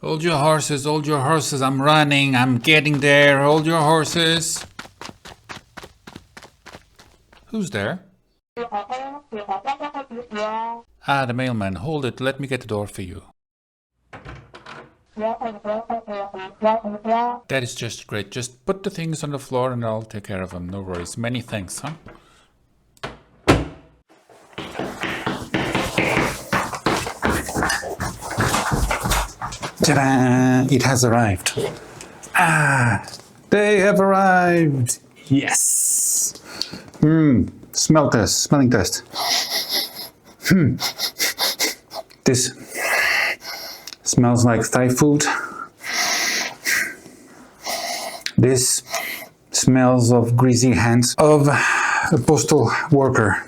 Hold your horses, I'm running, I'm getting there, hold your horses. Who's there? Ah, the mailman, hold it, let me get the door for you. That is just great, just put the things on the floor and I'll take care of them, no worries. Many thanks, huh? Ta-da! It has arrived. Ah, they have arrived. Yes. Smell test, smelling test. This smells like Thai food. This smells of greasy hands of a postal worker.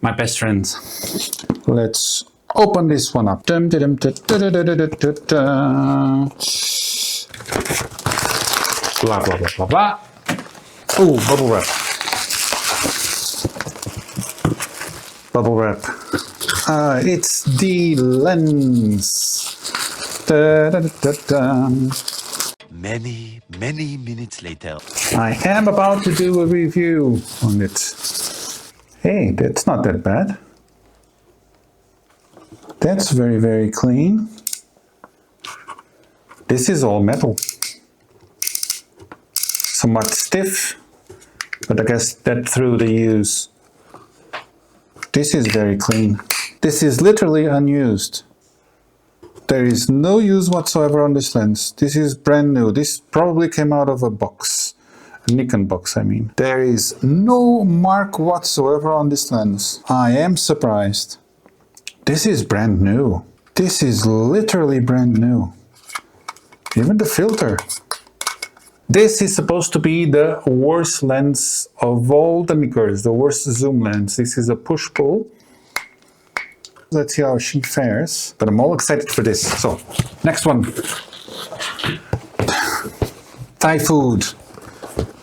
My best friends. Let's open this one up. Blah, blah, blah, blah, blah, blah. Oh, bubble wrap. Bubble wrap. It's the lens. Many minutes later. I am about to do a review on it. Hey, that's not that bad. That's very, very clean. This is all metal. Somewhat stiff, but I guess that through the use. This is very clean. This is literally unused. There is no use whatsoever on this lens. This is brand new. This probably came out of a box. A Nikon box, I mean. There is no mark whatsoever on this lens. I am surprised. This is brand new. This is literally brand new. Even the filter. This is supposed to be the worst lens of all the Nikkors, the worst zoom lens. This is a push-pull. Let's see how she fares. But I'm all excited for this. So, next one. Thai food.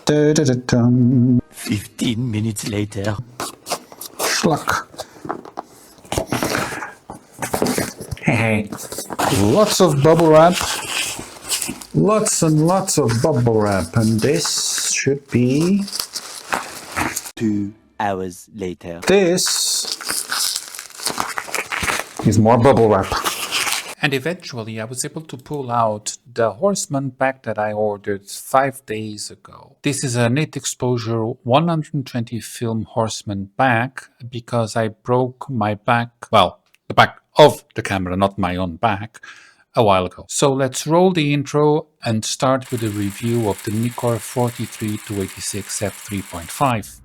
15 minutes later. Schluck. Hey. Lots of bubble wrap. Lots and lots of bubble wrap. And this should be... 2 hours later. This is more bubble wrap. And eventually I was able to pull out the Horseman bag that I ordered 5 days ago. This is a knit exposure 120 film Horseman bag because I broke my back, well, the back of the camera, not my own back, a while ago. So let's roll the intro and start with a review of the Nikkor 43-86 f3.5.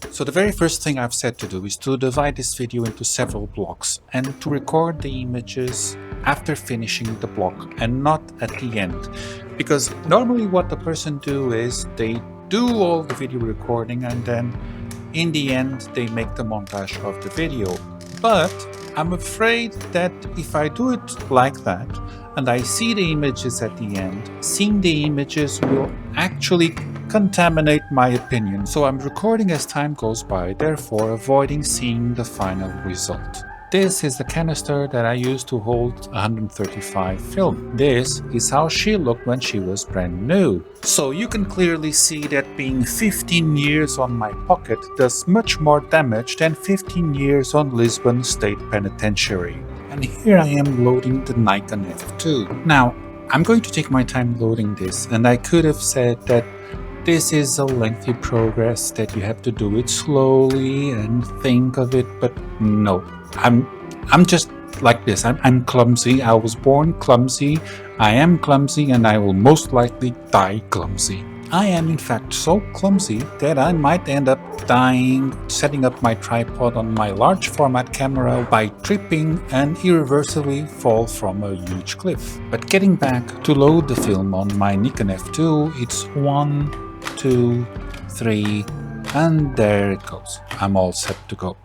So the very first thing I've said to do is to divide this video into several blocks and to record the images after finishing the block and not at the end. Because normally what the person do is they do all the video recording and then in the end they make the montage of the video. But I'm afraid that if I do it like that and I see the images at the end, seeing the images will actually contaminate my opinion. So I'm recording as time goes by, therefore avoiding seeing the final result. This is the canister that I used to hold 135 film. This is how she looked when she was brand new. So you can clearly see that being 15 years on my pocket does much more damage than 15 years on Lisbon State Penitentiary. And here I am loading the Nikon F2. Now, I'm going to take my time loading this, and I could have said that this is a lengthy progress, that you have to do it slowly and think of it, but no. I'm just like this. I'm clumsy. I was born clumsy. I am clumsy, and I will most likely die clumsy. I am in fact so clumsy that I might end up dying setting up my tripod on my large format camera by tripping and irreversibly fall from a huge cliff. But getting back to load the film on my Nikon F2, it's 1, 2, 3, and there it goes. I'm all set to go.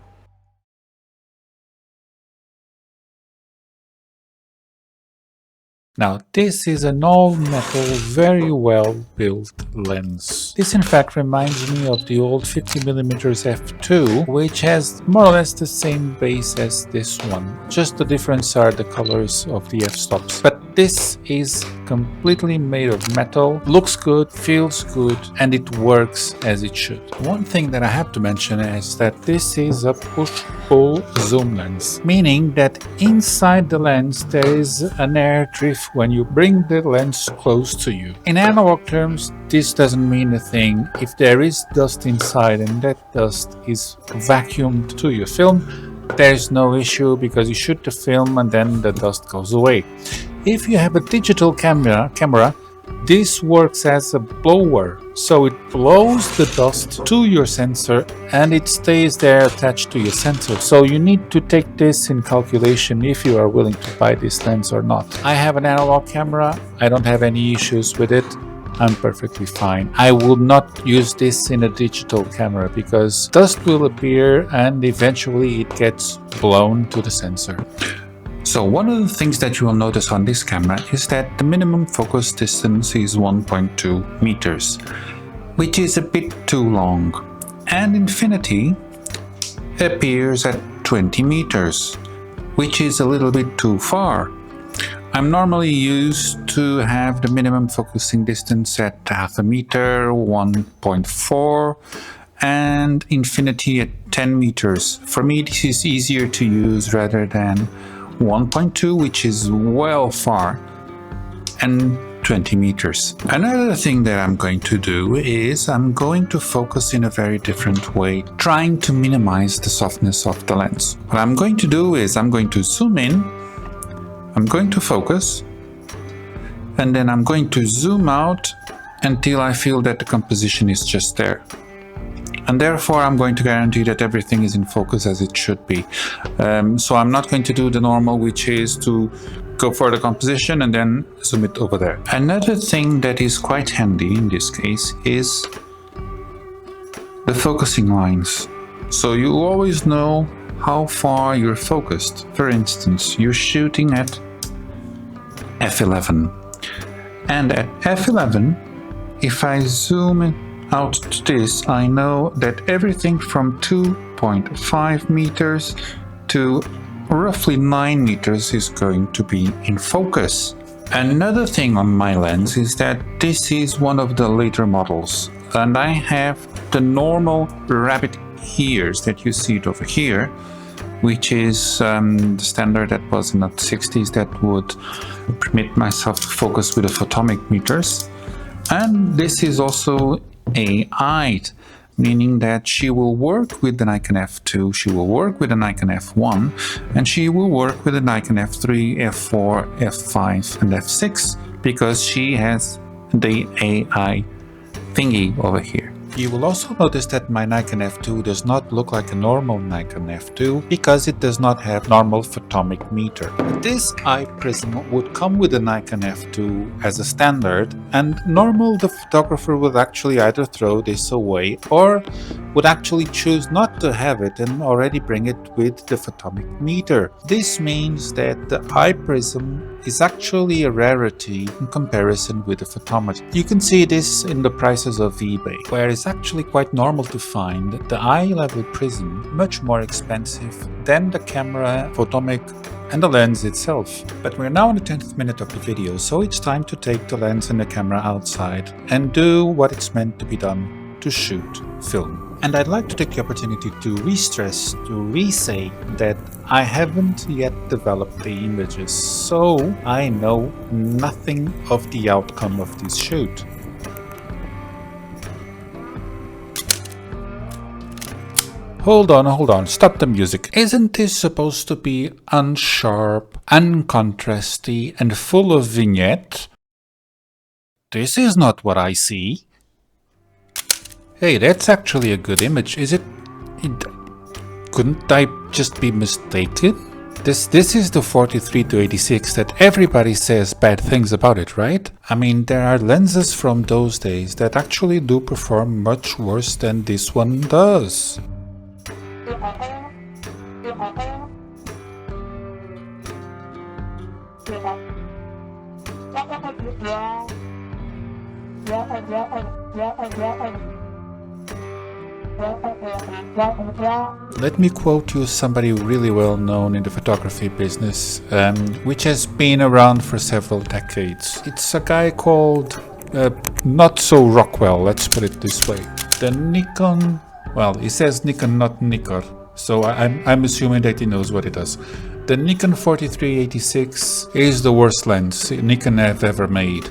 Now, this is an all-metal, very well-built lens. This in fact reminds me of the old 50mm f2, which has more or less the same base as this one. Just the difference are the colors of the f-stops. But this is completely made of metal, looks good, feels good, and it works as it should. One thing that I have to mention is that this is a push-pull zoom lens, meaning that inside the lens there is an air drift when you bring the lens close to you. In analog terms, this doesn't mean a thing. If there is dust inside and that dust is vacuumed to your film, there's no issue because you shoot the film and then the dust goes away. If you have a digital camera, this works as a blower, so it blows the dust to your sensor and it stays there attached to your sensor. So you need to take this in calculation if you are willing to buy this lens or not. I have an analog camera, I don't have any issues with it. I'm perfectly fine. I will not use this in a digital camera because dust will appear and eventually it gets blown to the sensor. So one of the things that you will notice on this camera is that the minimum focus distance is 1.2 meters, which is a bit too long, and infinity appears at 20 meters, which is a little bit too far. I'm normally used to have the minimum focusing distance at half a meter, 1.4, and infinity at 10 meters. For me, this is easier to use rather than 1.2, which is well far, and 20 meters. Another thing that I'm going to do is I'm going to focus in a very different way, trying to minimize the softness of the lens. What I'm going to do is I'm going to zoom in, I'm going to focus, and then I'm going to zoom out until I feel that the composition is just there. And therefore I'm going to guarantee that everything is in focus as it should be. So I'm not going to do the normal, which is to go for the composition and then zoom it over there. Another thing that is quite handy in this case is the focusing lines. So you always know how far you're focused. For instance, you're shooting at f11. And at f11, if I zoom in out to this, I know that everything from 2.5 meters to roughly 9 meters is going to be in focus. Another thing on my lens is that this is one of the later models, and I have the normal rabbit ears that you see it over here, which is the standard that was in the 60s that would permit myself to focus with the photomic meters. And this is also AI-ed, meaning that she will work with the Nikon F2, she will work with the Nikon F1, and she will work with the Nikon F3, F4, F5, and F6 because she has the AI thingy over here. You will also notice that my Nikon F2 does not look like a normal Nikon F2 because it does not have normal photomic meter. This eye prism would come with the Nikon F2 as a standard, and normal the photographer would actually either throw this away or would actually choose not to have it and already bring it with the photomic meter. This means that the eye prism is actually a rarity in comparison with the photometer. You can see this in the prices of eBay, where it's actually quite normal to find the eye level prism much more expensive than the camera, photomic, and the lens itself. But we're now in the 10th minute of the video, so it's time to take the lens and the camera outside and do what it's meant to be done, to shoot film. And I'd like to take the opportunity to re-stress, to re-say that I haven't yet developed the images, so I know nothing of the outcome of this shoot. Hold on, stop the music. Isn't this supposed to be unsharp, uncontrasty, and full of vignette? This is not what I see. Hey, that's actually a good image, is it? Couldn't I just be mistaken? This is the 43 to 86 that everybody says bad things about it, right? I mean, there are lenses from those days that actually do perform much worse than this one does. Let me quote you somebody really well known in the photography business, which has been around for several decades. It's a guy called not so Rockwell, let's put it this way. The Nikon, well, he says Nikon, not Nikkor, so I'm assuming that he knows what it does. The Nikon 4386 is the worst lens Nikon have ever made.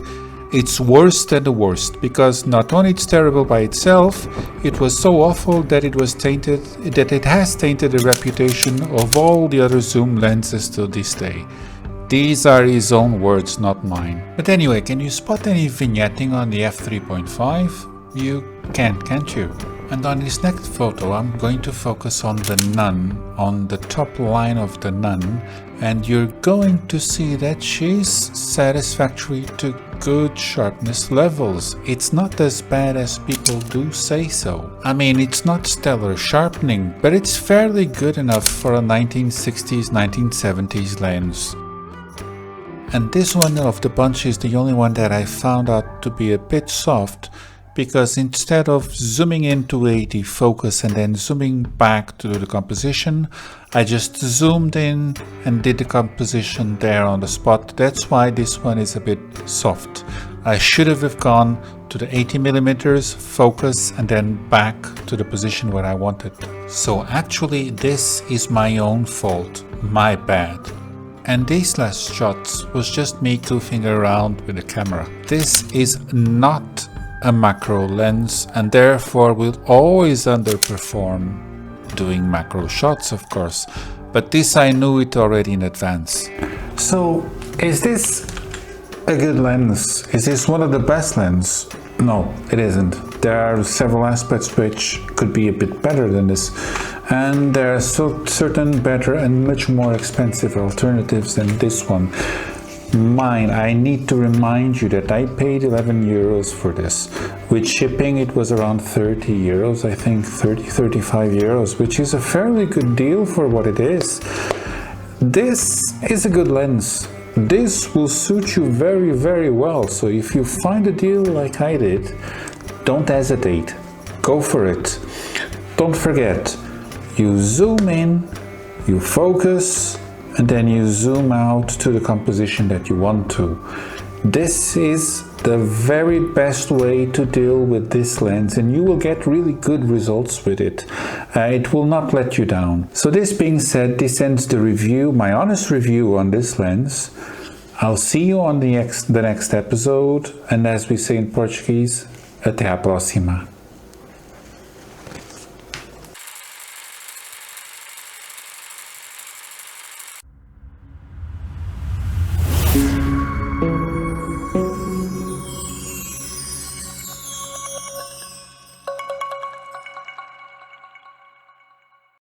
It's worse than the worst, because not only it's terrible by itself, it was so awful that it has tainted the reputation of all the other zoom lenses to this day. These are his own words, not mine. But anyway, can you spot any vignetting on the f3.5? You can, can't you? And on this next photo, I'm going to focus on the nun, on the top line of the nun, and you're going to see that she's satisfactory to good sharpness levels. It's not as bad as people do say so. I mean, it's not stellar sharpening, but it's fairly good enough for a 1960s, 1970s lens. And this one of the bunch is the only one that I found out to be a bit soft, because instead of zooming into 80 focus and then zooming back to the composition, I just zoomed in and did the composition there on the spot. That's why this one is a bit soft. I should have gone to the 80mm focus and then back to the position where I wanted. So actually this is my own fault, my bad. And these last shots was just me goofing around with the camera. This is not a macro lens and therefore will always underperform doing macro shots, of course, but this I knew it already in advance. So is this a good lens? Is this one of the best lenses? No, it isn't. There are several aspects which could be a bit better than this, and there are certain better and much more expensive alternatives than this one. Mine, I need to remind you that I paid 11 euros for this. With shipping it was around 30 euros, I think 35 euros, which is a fairly good deal for what it is. This is a good lens. This will suit you very, very well. So if you find a deal like I did, don't hesitate. Go for it. Don't forget, you zoom in, you focus, and then you zoom out to the composition that you want to. This is the very best way to deal with this lens, and you will get really good results with it. It will not let you down. So this being said, this ends the review, my honest review on this lens. I'll see you on the next episode, and as we say in Portuguese, até à próxima.